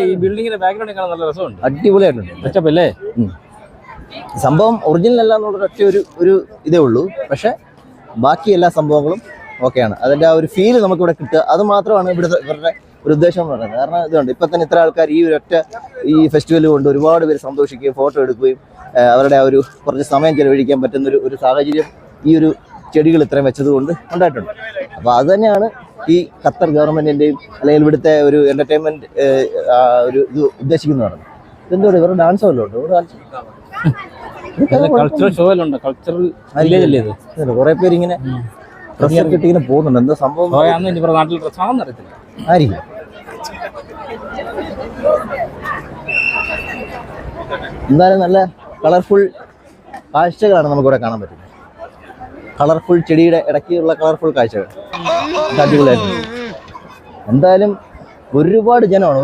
ഈ ബിൽഡിങ്ങിന്റെ ബാക്ക്ഗ്രൗണ്ട് കാണാൻ നല്ല രസമുണ്ട്, അടിപൊളിയായിട്ടുണ്ട് മെച്ചപ്പല്ലേ. സംഭവം ഒറിജിനൽ അല്ല എന്നുള്ള ഒറ്റ ഒരു ഇതേ ഉള്ളൂ. പക്ഷെ ബാക്കി എല്ലാ സംഭവങ്ങളും ഓക്കെയാണ്. അതിന്റെ ആ ഒരു ഫീല് നമുക്കിവിടെ കിട്ടുക, അത് മാത്രമാണ് ഇവരുടെ ഒരു ഉദ്ദേശം എന്ന് പറയുന്നത്. കാരണം ഇതുണ്ട്, ഇപ്പൊ തന്നെ ഇത്ര ആൾക്കാർ ഈ ഫെസ്റ്റിവൽ കൊണ്ട് ഒരുപാട് പേര് സന്തോഷിക്കുകയും ഫോട്ടോ എടുക്കുകയും അവരുടെ ആ ഒരു കുറച്ച് സമയം ചെലവഴിക്കാൻ പറ്റുന്ന ഒരു സാഹചര്യം ഈ ഒരു ചെടികൾ ഇത്രയും വെച്ചതുകൊണ്ട് ഉണ്ടായിട്ടുണ്ട്. അപ്പോൾ അത് തന്നെയാണ് ഈ ഖത്തർ ഗവൺമെന്റിന്റെയും അല്ലെങ്കിൽ ഇവിടുത്തെ ഒരു എന്റർടൈൻമെന്റ് ഒരു ഇത് ഉദ്ദേശിക്കുന്നതാണ്. ഇതെന്തോടെ ഇവരുടെ ഡാൻസ് വല്ലതും ഉണ്ട്? കൾച്ചറൽ ഷോ എല്ലാം ഉണ്ട്, കൾച്ചറൽ കുറെ പേര് ഇങ്ങനെ ഡ്രസ്സൊക്കെ കിട്ടി ഇങ്ങനെ പോകുന്നുണ്ട്. എന്താ സംഭവം? നാട്ടിൽ ഡ്രസ്സാണെന്ന് അറിയത്തില്ല, ആയിരിക്കും. എന്തായാലും നല്ല കളർഫുൾ കാഴ്ചകളാണ് നമുക്കിവിടെ കാണാൻ പറ്റുന്നത്. കളർഫുൾ ചെടിയുടെ ഇടയ്ക്കുള്ള കളർഫുൾ കാഴ്ചകൾ അടിപൊളിയായിരുന്നു. എന്തായാലും ഒരുപാട് ജനമാണ്.